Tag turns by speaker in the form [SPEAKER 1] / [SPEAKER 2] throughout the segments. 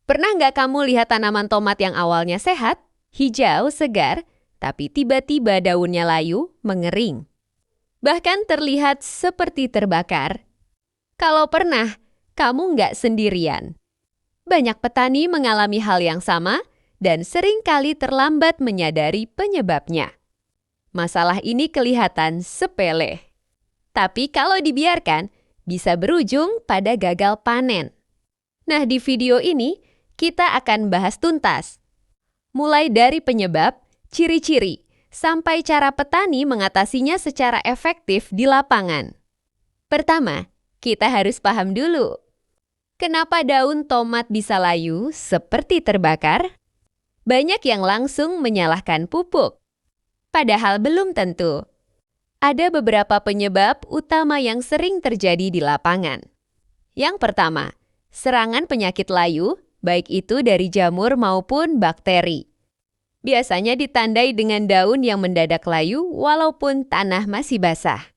[SPEAKER 1] Pernah nggak kamu lihat tanaman tomat yang awalnya sehat, hijau, segar, tapi tiba-tiba daunnya layu, mengering? Bahkan terlihat seperti terbakar. Kalau pernah, kamu nggak sendirian. Banyak petani mengalami hal yang sama dan seringkali terlambat menyadari penyebabnya. Masalah ini kelihatan sepele. Tapi kalau dibiarkan, bisa berujung pada gagal panen. Nah, di video ini, kita akan bahas tuntas. Mulai dari penyebab, ciri-ciri, sampai cara petani mengatasinya secara efektif di lapangan. Pertama, kita harus paham dulu. Kenapa daun tomat bisa layu seperti terbakar? Banyak yang langsung menyalahkan pupuk. Padahal belum tentu. Ada beberapa penyebab utama yang sering terjadi di lapangan. Yang pertama, serangan penyakit layu, baik itu dari jamur maupun bakteri. Biasanya ditandai dengan daun yang mendadak layu walaupun tanah masih basah.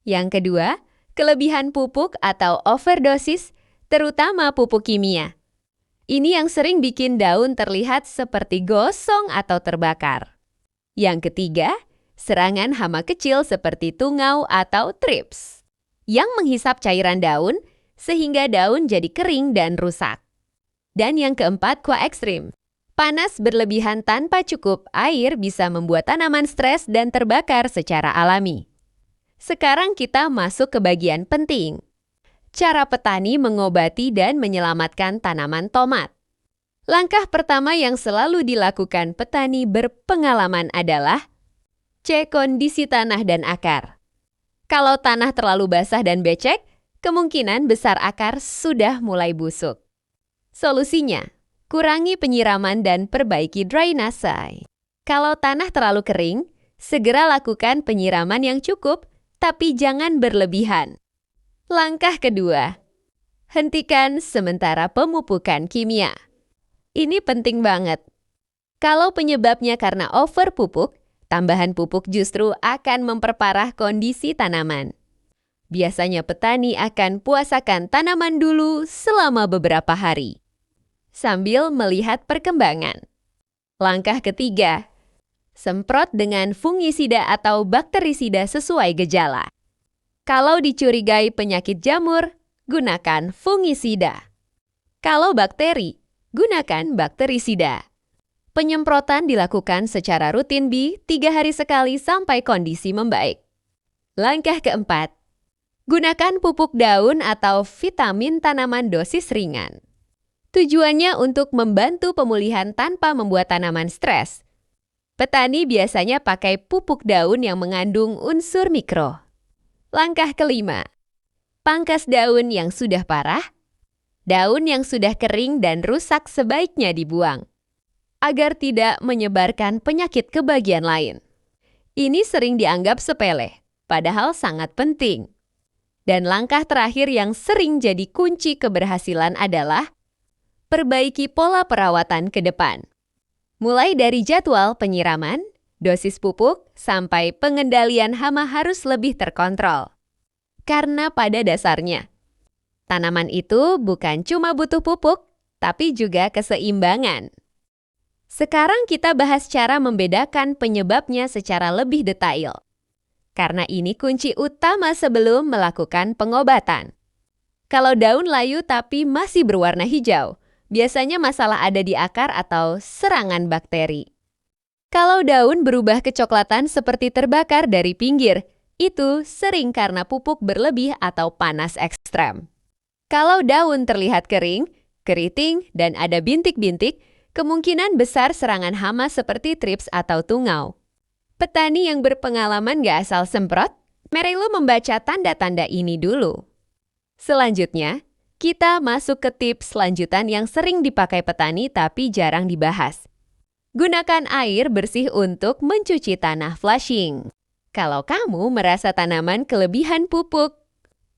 [SPEAKER 1] Yang kedua, kelebihan pupuk atau overdosis, terutama pupuk kimia. Ini yang sering bikin daun terlihat seperti gosong atau terbakar. Yang ketiga, serangan hama kecil seperti tungau atau thrips, yang menghisap cairan daun sehingga daun jadi kering dan rusak. Dan yang keempat, kuah ekstrim. Panas berlebihan tanpa cukup air bisa membuat tanaman stres dan terbakar secara alami. Sekarang kita masuk ke bagian penting. Cara petani mengobati dan menyelamatkan tanaman tomat. Langkah pertama yang selalu dilakukan petani berpengalaman adalah cek kondisi tanah dan akar. Kalau tanah terlalu basah dan becek, kemungkinan besar akar sudah mulai busuk. Solusinya, kurangi penyiraman dan perbaiki drainase. Kalau tanah terlalu kering, segera lakukan penyiraman yang cukup, tapi jangan berlebihan. Langkah kedua, hentikan sementara pemupukan kimia. Ini penting banget. Kalau penyebabnya karena overpupuk, tambahan pupuk justru akan memperparah kondisi tanaman. Biasanya petani akan puasakan tanaman dulu selama beberapa hari, sambil melihat perkembangan. Langkah ketiga, semprot dengan fungisida atau bakterisida sesuai gejala. Kalau dicurigai penyakit jamur, gunakan fungisida. Kalau bakteri, gunakan bakterisida. Penyemprotan dilakukan secara rutin 3 hari sekali sampai kondisi membaik. Langkah keempat, gunakan pupuk daun atau vitamin tanaman dosis ringan. Tujuannya untuk membantu pemulihan tanpa membuat tanaman stres. Petani biasanya pakai pupuk daun yang mengandung unsur mikro. Langkah kelima, pangkas daun yang sudah parah. Daun yang sudah kering dan rusak sebaiknya dibuang, agar tidak menyebarkan penyakit ke bagian lain. Ini sering dianggap sepele, padahal sangat penting. Dan langkah terakhir yang sering jadi kunci keberhasilan adalah perbaiki pola perawatan ke depan. Mulai dari jadwal penyiraman, dosis pupuk, sampai pengendalian hama harus lebih terkontrol. Karena pada dasarnya, tanaman itu bukan cuma butuh pupuk, tapi juga keseimbangan. Sekarang kita bahas cara membedakan penyebabnya secara lebih detail. Karena ini kunci utama sebelum melakukan pengobatan. Kalau daun layu tapi masih berwarna hijau, biasanya masalah ada di akar atau serangan bakteri. Kalau daun berubah kecoklatan seperti terbakar dari pinggir, itu sering karena pupuk berlebih atau panas ekstrem. Kalau daun terlihat kering, keriting, dan ada bintik-bintik, kemungkinan besar serangan hama seperti thrips atau tungau. Petani yang berpengalaman gak asal semprot, perlu membaca tanda-tanda ini dulu. Selanjutnya, kita masuk ke tips lanjutan yang sering dipakai petani tapi jarang dibahas. Gunakan air bersih untuk mencuci tanah flushing. Kalau kamu merasa tanaman kelebihan pupuk,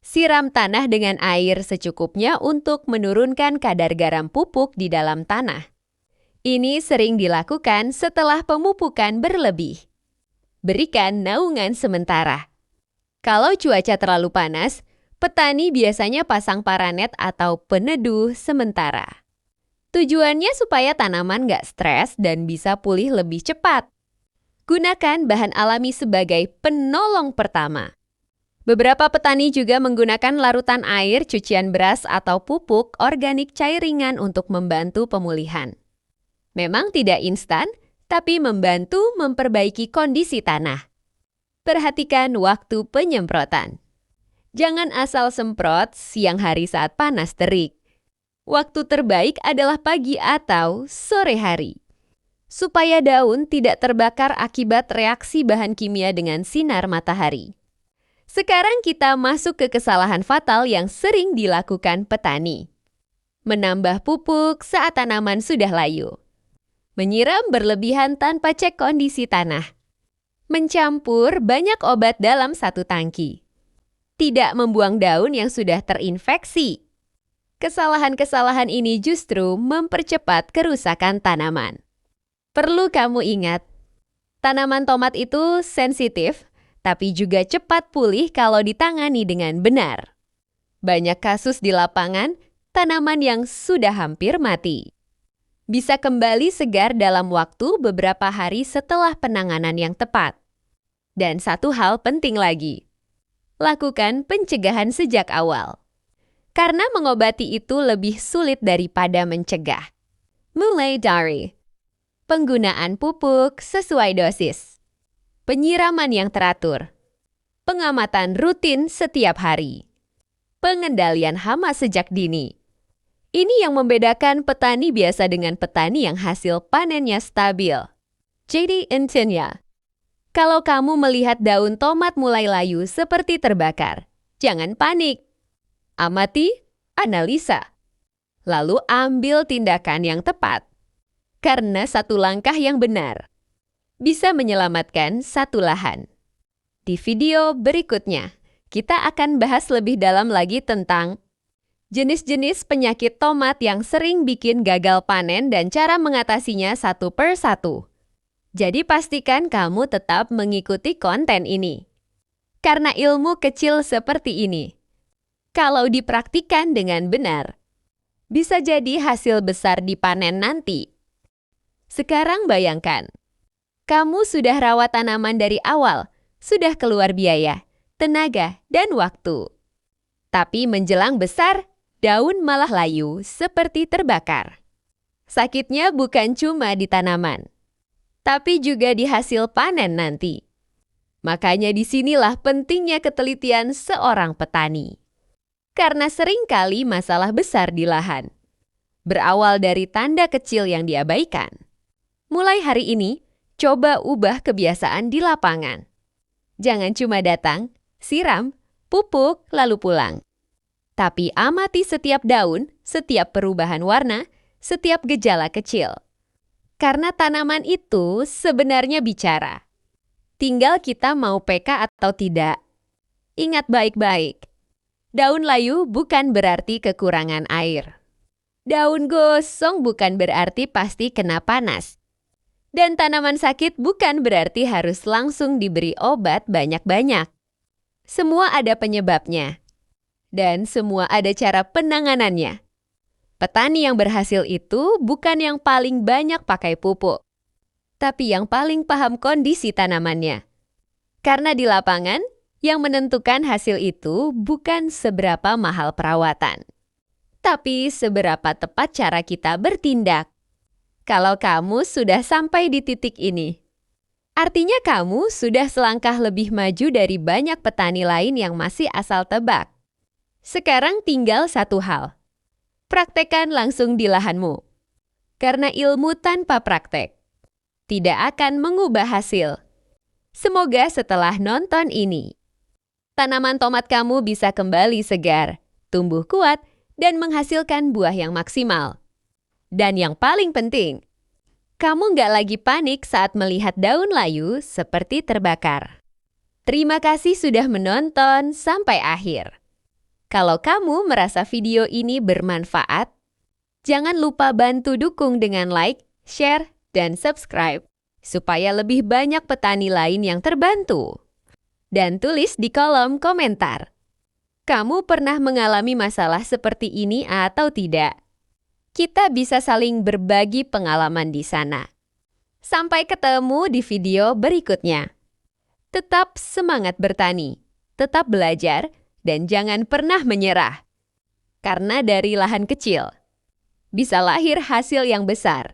[SPEAKER 1] siram tanah dengan air secukupnya untuk menurunkan kadar garam pupuk di dalam tanah. Ini sering dilakukan setelah pemupukan berlebih. Berikan naungan sementara. Kalau cuaca terlalu panas, petani biasanya pasang paranet atau peneduh sementara. Tujuannya supaya tanaman nggak stres dan bisa pulih lebih cepat. Gunakan bahan alami sebagai penolong pertama. Beberapa petani juga menggunakan larutan air, cucian beras, atau pupuk organik cair ringan untuk membantu pemulihan. Memang tidak instan, tapi membantu memperbaiki kondisi tanah. Perhatikan waktu penyemprotan. Jangan asal semprot siang hari saat panas terik. Waktu terbaik adalah pagi atau sore hari. Supaya daun tidak terbakar akibat reaksi bahan kimia dengan sinar matahari. Sekarang kita masuk ke kesalahan fatal yang sering dilakukan petani. Menambah pupuk saat tanaman sudah layu. Menyiram berlebihan tanpa cek kondisi tanah. Mencampur banyak obat dalam satu tangki. Tidak membuang daun yang sudah terinfeksi. Kesalahan-kesalahan ini justru mempercepat kerusakan tanaman. Perlu kamu ingat, tanaman tomat itu sensitif, tapi juga cepat pulih kalau ditangani dengan benar. Banyak kasus di lapangan, tanaman yang sudah hampir mati. Bisa kembali segar dalam waktu beberapa hari setelah penanganan yang tepat. Dan satu hal penting lagi, lakukan pencegahan sejak awal. Karena mengobati itu lebih sulit daripada mencegah. Mulai dari penggunaan pupuk sesuai dosis, penyiraman yang teratur, pengamatan rutin setiap hari, pengendalian hama sejak dini. Ini yang membedakan petani biasa dengan petani yang hasil panennya stabil. J.D. Intinya, kalau kamu melihat daun tomat mulai layu seperti terbakar, jangan panik. Amati, analisa. Lalu ambil tindakan yang tepat. Karena satu langkah yang benar bisa menyelamatkan satu lahan. Di video berikutnya, kita akan bahas lebih dalam lagi tentang jenis-jenis penyakit tomat yang sering bikin gagal panen dan cara mengatasinya satu per satu. Jadi pastikan kamu tetap mengikuti konten ini. Karena ilmu kecil seperti ini, kalau dipraktikkan dengan benar, bisa jadi hasil besar dipanen nanti. Sekarang bayangkan, kamu sudah rawat tanaman dari awal, sudah keluar biaya, tenaga, dan waktu. Tapi menjelang besar, daun malah layu seperti terbakar. Sakitnya bukan cuma di tanaman, tapi juga di hasil panen nanti. Makanya disinilah pentingnya ketelitian seorang petani. Karena seringkali masalah besar di lahan berawal dari tanda kecil yang diabaikan. Mulai hari ini, coba ubah kebiasaan di lapangan. Jangan cuma datang, siram, pupuk, lalu pulang. Tapi amati setiap daun, setiap perubahan warna, setiap gejala kecil. Karena tanaman itu sebenarnya bicara. Tinggal kita mau peka atau tidak. Ingat baik-baik. Daun layu bukan berarti kekurangan air. Daun gosong bukan berarti pasti kena panas. Dan tanaman sakit bukan berarti harus langsung diberi obat banyak-banyak. Semua ada penyebabnya. Dan semua ada cara penanganannya. Petani yang berhasil itu bukan yang paling banyak pakai pupuk, tapi yang paling paham kondisi tanamannya. Karena di lapangan, yang menentukan hasil itu bukan seberapa mahal perawatan, tapi seberapa tepat cara kita bertindak. Kalau kamu sudah sampai di titik ini, artinya kamu sudah selangkah lebih maju dari banyak petani lain yang masih asal tebak. Sekarang tinggal satu hal. Praktekkan langsung di lahanmu. Karena ilmu tanpa praktek tidak akan mengubah hasil. Semoga setelah nonton ini, tanaman tomat kamu bisa kembali segar, tumbuh kuat, dan menghasilkan buah yang maksimal. Dan yang paling penting, kamu nggak lagi panik saat melihat daun layu seperti terbakar. Terima kasih sudah menonton sampai akhir. Kalau kamu merasa video ini bermanfaat, jangan lupa bantu dukung dengan like, share, dan subscribe supaya lebih banyak petani lain yang terbantu. Dan tulis di kolom komentar, kamu pernah mengalami masalah seperti ini atau tidak? Kita bisa saling berbagi pengalaman di sana. Sampai ketemu di video berikutnya. Tetap semangat bertani, tetap belajar, dan jangan pernah menyerah. Karena dari lahan kecil, bisa lahir hasil yang besar.